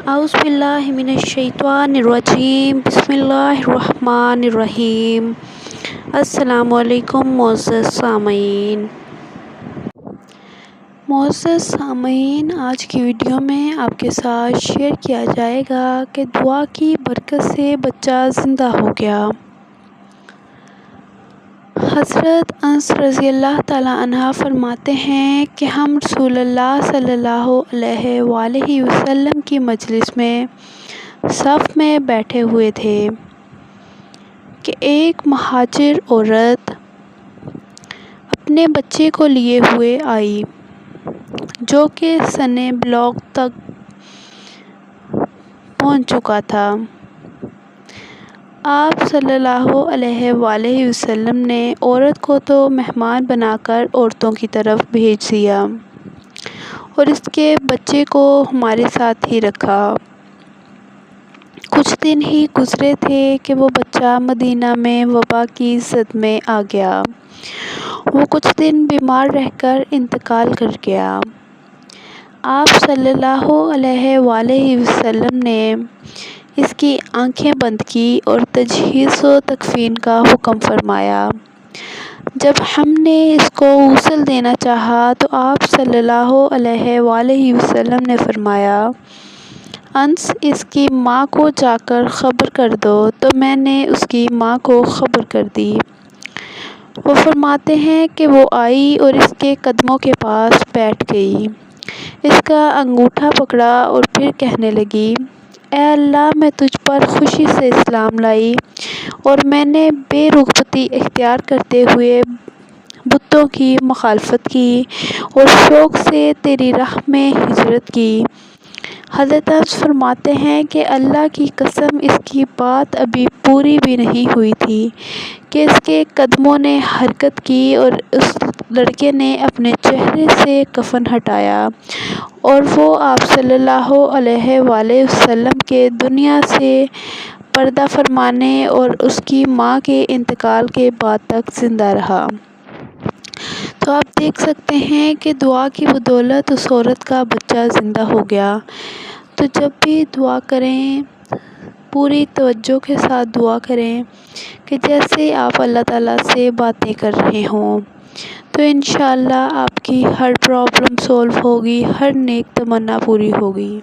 اعوذ باللہ من الشیطان الرجیم، بسم اللہ الرحمن الرحیم۔ السلام علیکم معزز سامعین، آج کی ویڈیو میں آپ کے ساتھ شیئر کیا جائے گا کہ دعا کی برکت سے بچہ زندہ ہو گیا۔ حضرت انس رضی اللہ تعالیٰ عنہ فرماتے ہیں کہ ہم رسول اللہ صلی اللہ علیہ وآلہ وسلم کی مجلس میں صف میں بیٹھے ہوئے تھے کہ ایک مہاجر عورت اپنے بچے کو لیے ہوئے آئی جو کہ سن بلوغ تک پہنچ چکا تھا۔ آپ صلی اللہ علیہ وآلہ وسلم نے عورت کو تو مہمان بنا کر عورتوں کی طرف بھیج دیا اور اس کے بچے کو ہمارے ساتھ ہی رکھا۔ کچھ دن ہی گزرے تھے کہ وہ بچہ مدینہ میں وبا کی زد میں آ گیا۔ وہ کچھ دن بیمار رہ کر انتقال کر گیا۔ آپ صلی اللہ علیہ وآلہ وسلم نے اس کی آنکھیں بند کی اور تجہیز و تکفین کا حکم فرمایا۔ جب ہم نے اس کو غسل دینا چاہا تو آپ صلی اللہ علیہ وآلہ وسلم نے فرمایا، انس اس کی ماں کو جا کر خبر کر دو۔ تو میں نے اس کی ماں کو خبر کر دی۔ وہ فرماتے ہیں کہ وہ آئی اور اس کے قدموں کے پاس بیٹھ گئی، اس کا انگوٹھا پکڑا اور پھر کہنے لگی، اے اللہ، میں تجھ پر خوشی سے اسلام لائی اور میں نے بے رغبتی اختیار کرتے ہوئے بتوں کی مخالفت کی اور شوق سے تیری راہ میں ہجرت کی۔ حضرت انس فرماتے ہیں کہ اللہ کی قسم اس کی بات ابھی پوری بھی نہیں ہوئی تھی کہ اس کے قدموں نے حرکت کی اور اس لڑکے نے اپنے چہرے سے کفن ہٹایا اور وہ آپ صلی اللہ علیہ وآلہ وسلم کے دنیا سے پردہ فرمانے اور اس کی ماں کے انتقال کے بعد تک زندہ رہا۔ تو آپ دیکھ سکتے ہیں کہ دعا کی بدولت اس عورت کا بچہ زندہ ہو گیا۔ تو جب بھی دعا کریں پوری توجہ کے ساتھ دعا کریں کہ جیسے آپ اللہ تعالیٰ سے باتیں کر رہے ہوں، تو انشاءاللہ آپ کی ہر پرابلم سولو ہوگی، ہر نیک تمنا پوری ہوگی۔